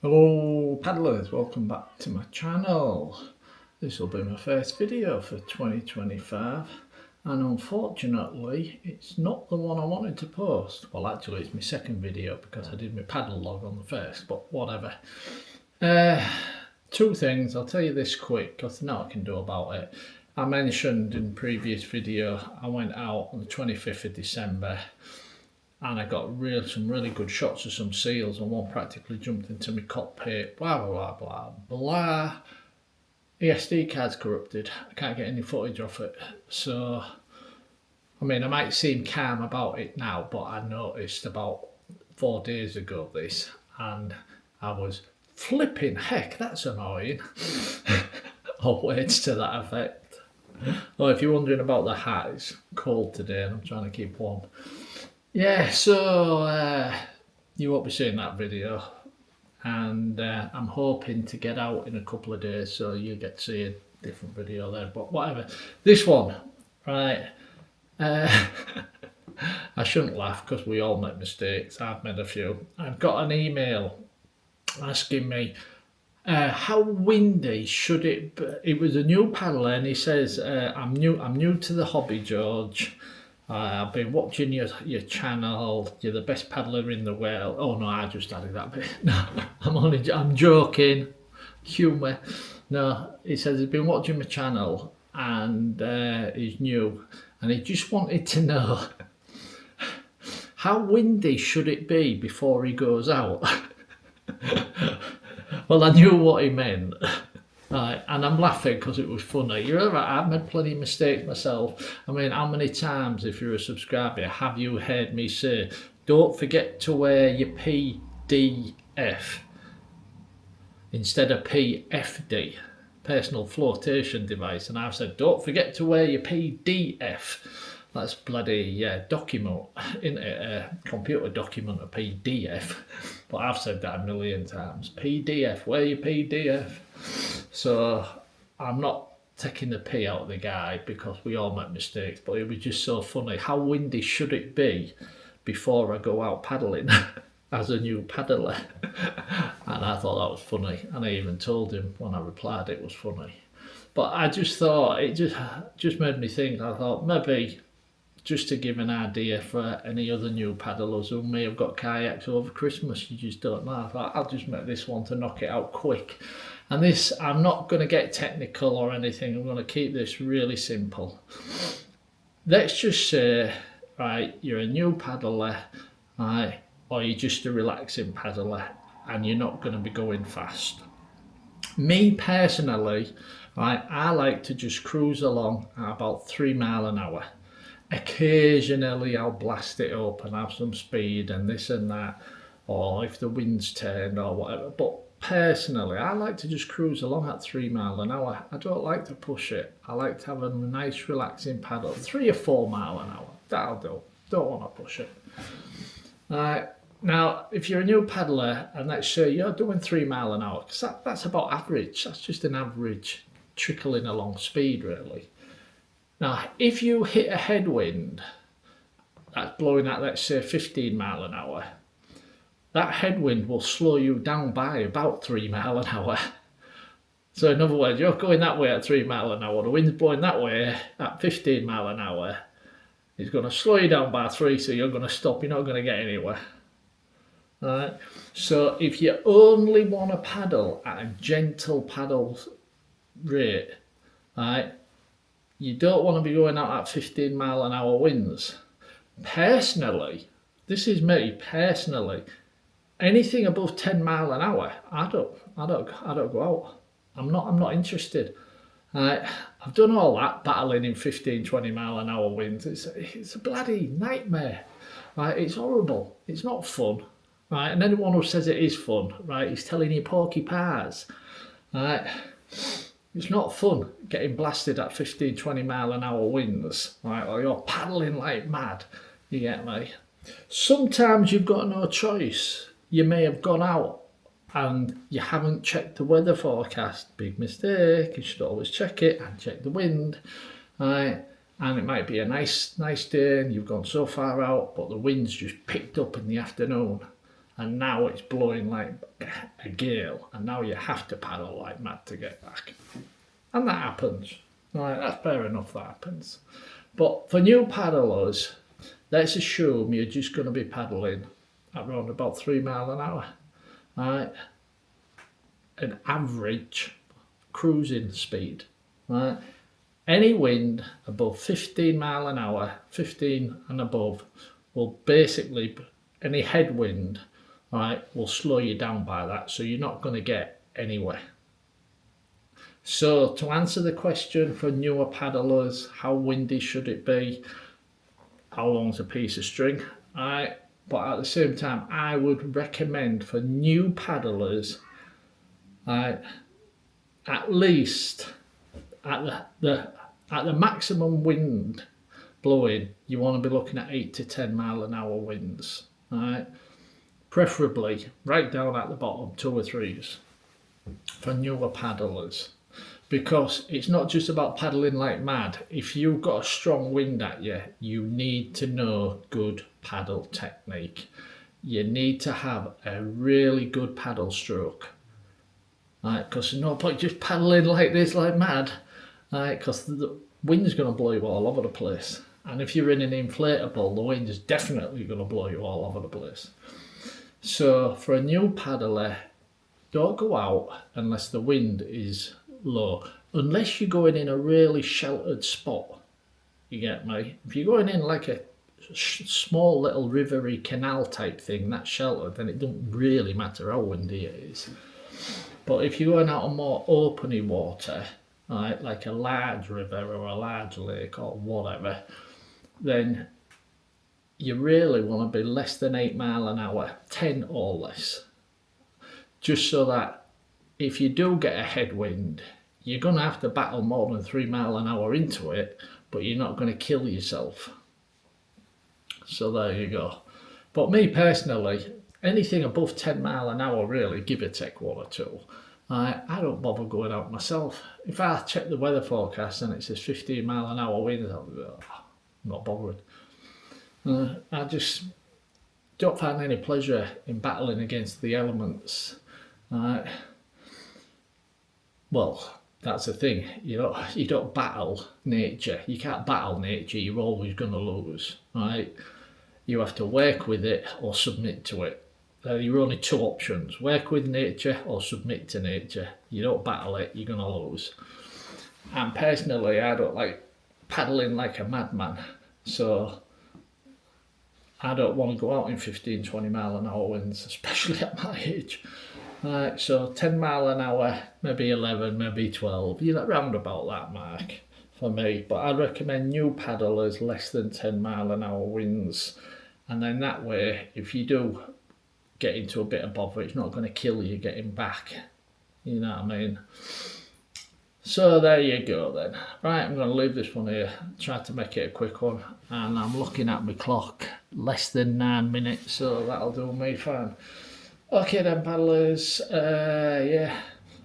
Hello paddlers, welcome back to my channel. This will be my first video for 2025 and unfortunately it's not the one I wanted to post. Well, actually it's my second video because I did my paddle log on the first, but whatever. Two things, I'll tell you this quick because there's nothing I can do about it. I mentioned in previous video I went out on the 25th of December and I got some really good shots of some seals, and one practically jumped into my cockpit, blah blah blah blah blah. The SD card's corrupted, I can't get any footage of it. So I mean, I might seem calm about it now, but I noticed about 4 days ago this, and I was flipping heck, that's annoying. Or words to that effect. Oh, if you're wondering about the hat, it's cold today and I'm trying to keep warm. Yeah, so you won't be seeing that video, and I'm hoping to get out in a couple of days, so you get to see a different video there. But whatever, this one, right? I shouldn't laugh because we all make mistakes. I've made a few. I've got an email asking me how windy should it be? It was a new paddler, and he says, I'm new to the hobby, George. I've been watching your channel. You're the best paddler in the world. Oh no, I just added that bit. No, I'm joking. Humour. No, he says he's been watching my channel and he's new, and he just wanted to know how windy should it be before he goes out. Well, I knew what he meant. Right, and I'm laughing because it was funny. You're right, I've made plenty of mistakes myself. I mean, how many times, if you're a subscriber, have you heard me say, don't forget to wear your PDF instead of PFD, personal flotation device? And I've said, don't forget to wear your PDF. That's bloody document, isn't it? A computer document, a PDF. But I've said that a million times. PDF, wear your PDF. So I'm not taking the pee out of the guy because we all make mistakes, but it was just so funny. How windy should it be before I go out paddling as a new paddler? And I thought that was funny, and I even told him when I replied it was funny. But I just thought it just made me think. I thought maybe just to give an idea for any other new paddlers who may have got kayaks over Christmas, you just don't know. I thought I'll just make this one to knock it out quick. And this, I'm not going to get technical or anything, I'm going to keep this really simple. Let's just say, right, you're a new paddler, right, or you're just a relaxing paddler and you're not going to be going fast. Me personally, right, I like to just cruise along at about 3 miles an hour. Occasionally I'll blast it up and have some speed and this and that, or if the wind's turned or whatever. But personally, I like to just cruise along at 3 miles an hour. I don't like to push it. I like to have a nice relaxing paddle, 3 or 4 miles an hour. That'll do. Don't want to push it. Now, if you're a new paddler and let's say you're doing 3 miles an hour, because that's about average. That's just an average trickling along speed, really. Now, if you hit a headwind that's blowing at, let's say, 15 miles an hour, that headwind will slow you down by about 3 miles an hour. So in other words, you're going that way at 3 miles an hour, the wind's blowing that way at 15 miles an hour. It's going to slow you down by 3, so you're going to stop, you're not going to get anywhere. Right? So if you only want to paddle at a gentle paddle rate, right, you don't want to be going out at 15 mile an hour winds. Personally, this is me personally, anything above 10 mile an hour, I don't go out. I'm not interested. I've done all that battling in 15, 20 mile an hour winds. It's a bloody nightmare. Right? It's horrible. It's not fun. Right? And anyone who says it is fun, right, he's telling you porky pies. Right? It's not fun getting blasted at 15, 20 mile an hour winds, right? Or you're paddling like mad, you get me? Sometimes you've got no choice. You may have gone out and you haven't checked the weather forecast. Big mistake. You should always check it and check the wind, right? And it might be a nice day and you've gone so far out, but the wind's just picked up in the afternoon and now it's blowing like a gale, and now you have to paddle like mad to get back. And that happens. Right, that's fair enough, that happens. But for new paddlers, let's assume you're just going to be paddling at around about 3 miles an hour. Right? An average cruising speed. Right? Any wind above 15 mile an hour, 15 and above, will basically, any headwind, right, will slow you down by that, so you're not going to get anywhere. So to answer the question for newer paddlers, how windy should it be? How long's a piece of string? Right? But at the same time, I would recommend for new paddlers, right, at least at the maximum wind blowing, you want to be looking at 8 to 10 mile an hour winds, right? Preferably right down at the bottom, 2 or 3s for newer paddlers, because it's not just about paddling like mad. If you've got a strong wind at you, you need to know good paddle technique. You need to have a really good paddle stroke, right? Because there's no point just paddling like this like mad, right? Because the wind's going to blow you all over the place. And if you're in an inflatable, the wind is definitely going to blow you all over the place. So for a new paddler, don't go out unless the wind is low. Unless you're going in a really sheltered spot, you get me? If you're going in like a small little rivery canal type thing, that's sheltered, then it doesn't really matter how windy it is. But if you're going out on more openy water, right, like a large river or a large lake or whatever, then you really want to be less than 8 mile an hour, 10 or less. Just so that if you do get a headwind, you're going to have to battle more than 3 mile an hour into it, but you're not going to kill yourself. So there you go. But me personally, anything above 10 mile an hour, really, give or take 1 or 2. I don't bother going out myself. If I check the weather forecast and it says 15 mile an hour winds, I'll go, oh, I'm not bothering. I just don't find any pleasure in battling against the elements. Well, that's the thing. You don't battle nature. You can't battle nature. You're always going to lose. Right? You have to work with it or submit to it. There are only 2 options: work with nature or submit to nature. You don't battle it, you're going to lose. And personally, I don't like paddling like a madman. So I don't want to go out in 15, 20 mile an hour winds, especially at my age. Right, so 10 mile an hour, maybe 11, maybe 12, round about that mark for me. But I recommend new paddlers less than 10 mile an hour winds. And then that way, if you do get into a bit of bother, it's not going to kill you getting back. You know what I mean? So there you go then. Right, I'm going to leave this one here. Try to make it a quick one. And I'm looking at my clock. Less than 9 minutes, so that'll do me fine. Okay then, paddlers. Yeah,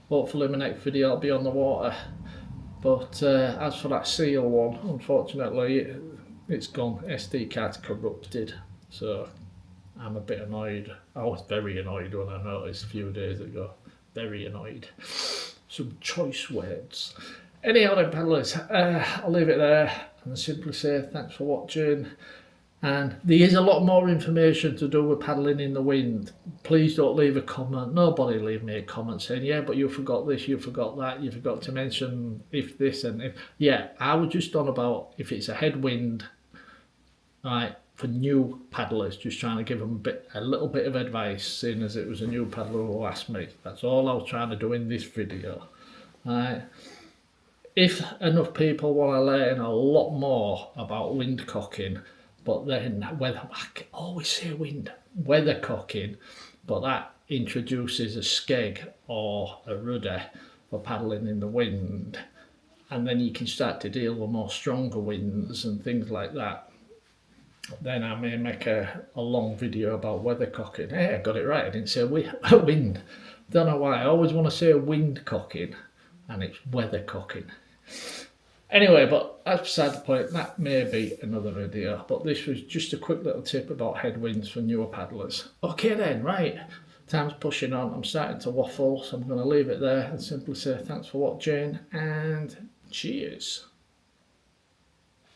hopefully my next video will be on the water. But as for that seal one, unfortunately, it's gone. SD card's corrupted. So I'm a bit annoyed. I was very annoyed when I noticed a few days ago. Very annoyed. Some choice words. Anyhow then, paddlers, I'll leave it there and simply say thanks for watching. And there is a lot more information to do with paddling in the wind. Please don't leave a comment. Nobody leave me a comment saying, yeah, but you forgot this, you forgot that, you forgot to mention if this and if. Yeah, I was just on about if it's a headwind, right, for new paddlers, just trying to give them a little bit of advice, seeing as it was a new paddler who asked me. That's all I was trying to do in this video. Right. If enough people want to learn a lot more about wind cocking, but then I always say weather cocking, but that introduces a skeg or a rudder for paddling in the wind, and then you can start to deal with more stronger winds and things like that. Then I may make a long video about weather cocking. Hey, I got it right, I didn't say wind. Don't know why, I always want to say wind cocking, and it's weather cocking. Anyway, but that's beside the point. That may be another video, but this was just a quick little tip about headwinds for newer paddlers. Okay then, right, time's pushing on. I'm starting to waffle, so I'm going to leave it there and simply say thanks for watching and cheers.